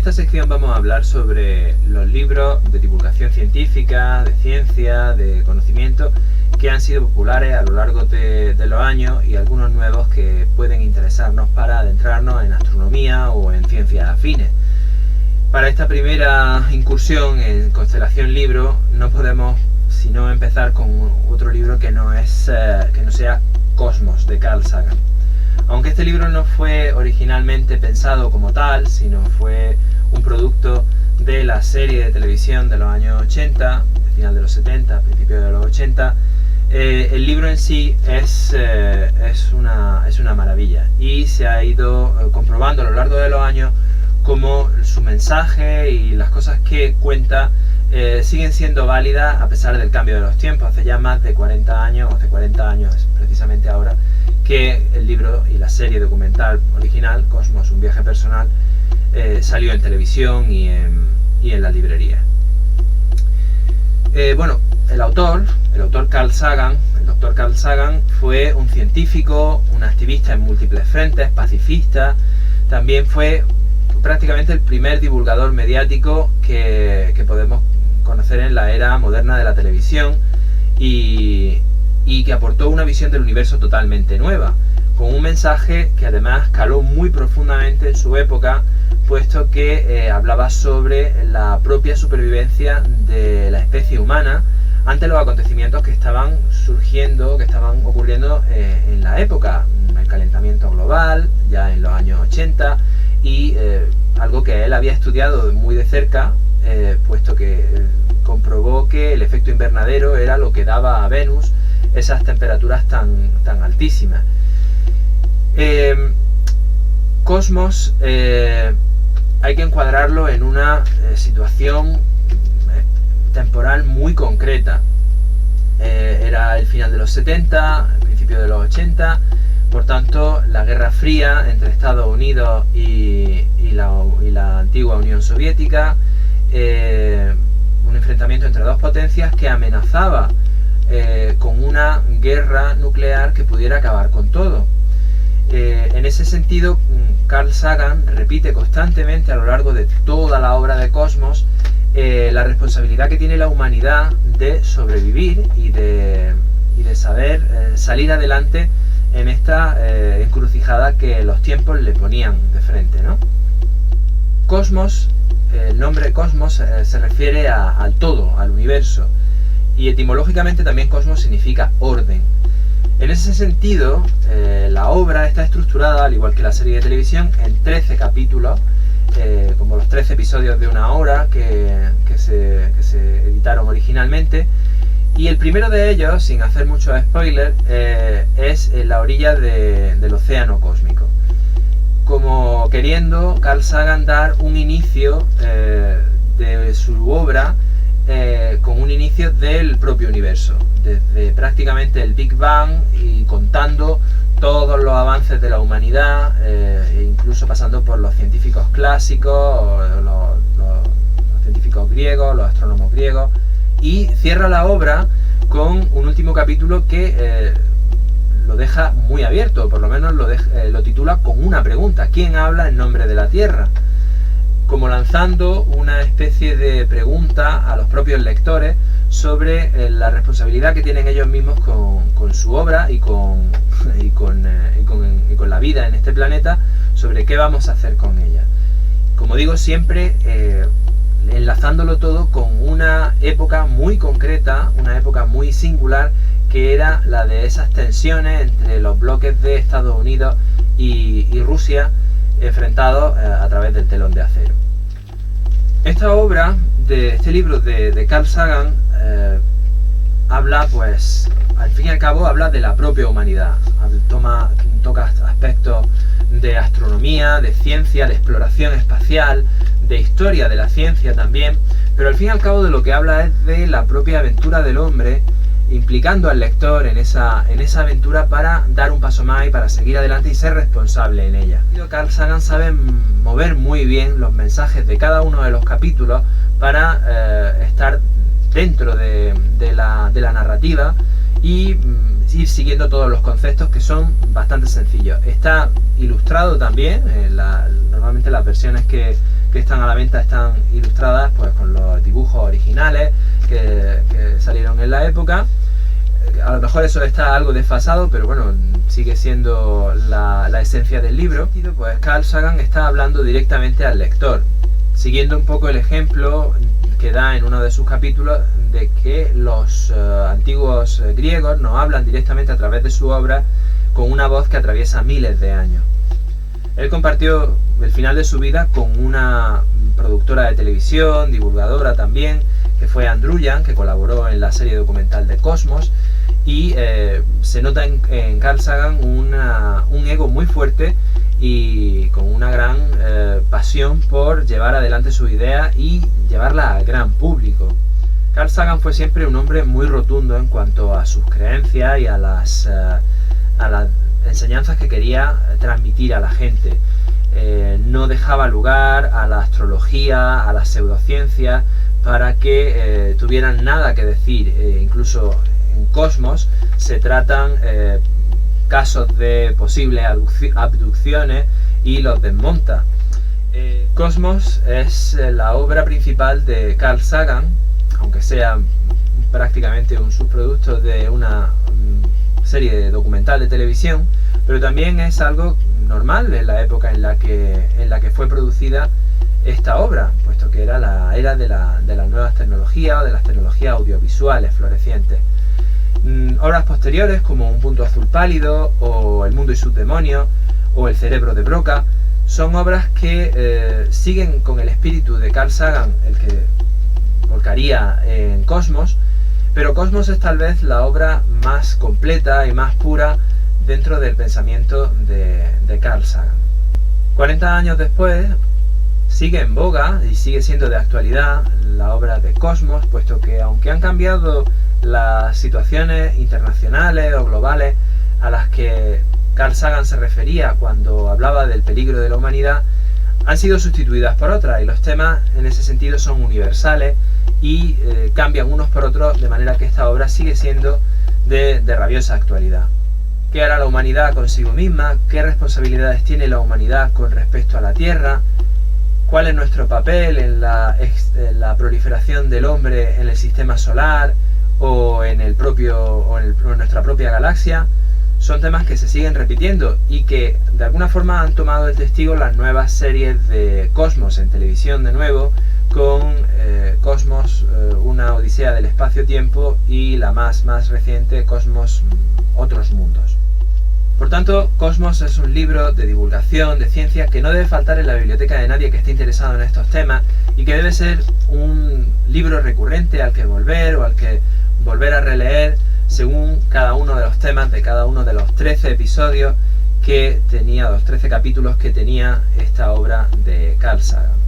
esta sección vamos a hablar sobre los libros de divulgación científica, de ciencia, de conocimiento que han sido populares a lo largo de los años y algunos nuevos que pueden interesarnos para adentrarnos en astronomía o en ciencias afines. Para esta primera incursión en Constelación Libro no podemos sino empezar con otro libro que no sea Cosmos, de Carl Sagan. Aunque este libro no fue originalmente pensado como tal, sino fue un producto de la serie de televisión de los años 80, final de los 70, principios de los 80, el libro en sí es una maravilla y se ha ido comprobando a lo largo de los años cómo su mensaje y las cosas que cuenta siguen siendo válidas a pesar del cambio de los tiempos. Hace ya más de 40 años, hace 40 años precisamente ahora, que el libro y la serie documental original, Cosmos, un viaje personal, salió en televisión y en la librería. Bueno, el autor Carl Sagan, el doctor Carl Sagan, fue un científico, un activista en múltiples frentes, pacifista. También fue prácticamente el primer divulgador mediático que podemos conocer en la era moderna de la televisión y que aportó una visión del universo totalmente nueva, con un mensaje que además caló muy profundamente en su época, puesto que hablaba sobre la propia supervivencia de la especie humana ante los acontecimientos que estaban surgiendo, que estaban ocurriendo en la época, el calentamiento global, ya en los años 80, y algo que él había estudiado muy de cerca, puesto que comprobó que el efecto invernadero era lo que daba a Venus esas temperaturas tan altísimas. Cosmos hay que encuadrarlo en una situación temporal muy concreta. Era el final de los 70, el principio de los 80, por tanto la Guerra Fría entre Estados Unidos y la antigua Unión Soviética, un enfrentamiento entre dos potencias que amenazaba con una guerra nuclear que pudiera acabar con todo. En ese sentido, Carl Sagan repite constantemente a lo largo de toda la obra de Cosmos la responsabilidad que tiene la humanidad de sobrevivir y de saber salir adelante en esta encrucijada que los tiempos le ponían de frente, ¿no? Cosmos, el nombre Cosmos se refiere al todo, al universo, y etimológicamente también Cosmos significa orden. En ese sentido, la obra está estructurada, al igual que la serie de televisión, en 13 capítulos, como los 13 episodios de una hora que se editaron originalmente, y el primero de ellos, sin hacer muchos spoilers, es en la orilla del océano cósmico, como queriendo Carl Sagan dar un inicio de su obra, con un inicio del propio universo, desde prácticamente el Big Bang y contando todos los avances de la humanidad, e incluso pasando por los científicos clásicos, los científicos griegos, los astrónomos griegos, y cierra la obra con un último capítulo que lo deja muy abierto, por lo menos lo titula con una pregunta: ¿quién habla en nombre de la Tierra? Como lanzando una especie de pregunta a los propios lectores sobre la responsabilidad que tienen ellos mismos con su obra y con la vida en este planeta, sobre qué vamos a hacer con ella. Como digo siempre, enlazándolo todo con una época muy concreta, una época muy singular, que era la de esas tensiones entre los bloques de Estados Unidos y Rusia, enfrentados a través del telón de acero. Esta obra, este libro de Carl Sagan, habla, pues, al fin y al cabo, habla de la propia humanidad. Toca aspectos de astronomía, de ciencia, de exploración espacial, de historia de la ciencia también, pero al fin y al cabo de lo que habla es de la propia aventura del hombre, implicando al lector en esa aventura para dar un paso más y para seguir adelante y ser responsable en ella. Carl Sagan sabe mover muy bien los mensajes de cada uno de los capítulos para estar dentro de la narrativa y ir siguiendo todos los conceptos, que son bastante sencillos. Está ilustrado también, normalmente las versiones que que están a la venta están ilustradas pues con los dibujos originales que salieron en la época. A lo mejor eso está algo desfasado, pero bueno, sigue siendo la esencia del libro. Pues Carl Sagan está hablando directamente al lector, siguiendo un poco el ejemplo que da en uno de sus capítulos de que los antiguos griegos nos hablan directamente a través de su obra con una voz que atraviesa miles de años. Él compartió el final de su vida con una productora de televisión, divulgadora también, que fue Andrujan, que colaboró en la serie documental de Cosmos, y se nota en Carl Sagan un ego muy fuerte y con una gran pasión por llevar adelante su idea y llevarla al gran público. Carl Sagan fue siempre un hombre muy rotundo en cuanto a sus creencias y a las enseñanzas que quería transmitir a la gente. No dejaba lugar a la astrología, a las pseudociencias, para que tuvieran nada que decir. Incluso en Cosmos se tratan casos de posibles abducciones y los desmonta. Cosmos es la obra principal de Carl Sagan, aunque sea prácticamente un subproducto de una serie documental de televisión, pero también es algo normal en la época en la que fue producida esta obra, puesto que era la era de las nuevas tecnologías o de las tecnologías audiovisuales florecientes. Obras posteriores como Un punto azul pálido o El mundo y sus demonios o El cerebro de Broca son obras que siguen con el espíritu de Carl Sagan, el que volcaría en Cosmos, pero Cosmos es tal vez la obra más completa y más pura dentro del pensamiento de Carl Sagan. 40 años después sigue en boga y sigue siendo de actualidad la obra de Cosmos, puesto que aunque han cambiado las situaciones internacionales o globales a las que Carl Sagan se refería cuando hablaba del peligro de la humanidad, han sido sustituidas por otras, y los temas en ese sentido son universales y cambian unos por otros, de manera que esta obra sigue siendo de rabiosa actualidad. ¿Qué hará la humanidad consigo misma? ¿Qué responsabilidades tiene la humanidad con respecto a la Tierra? ¿Cuál es nuestro papel en la proliferación del hombre en el sistema solar o en nuestra propia galaxia? Son temas que se siguen repitiendo y que de alguna forma han tomado el testigo las nuevas series de Cosmos en televisión de nuevo, con Cosmos, una odisea del espacio-tiempo, y la más reciente, Cosmos, otros mundos. Por tanto, Cosmos es un libro de divulgación de ciencia que no debe faltar en la biblioteca de nadie que esté interesado en estos temas, y que debe ser un libro recurrente al que volver o al que volver a releer según cada uno de los temas de cada uno de los 13 episodios que tenía, los 13 capítulos que tenía esta obra de Carl Sagan.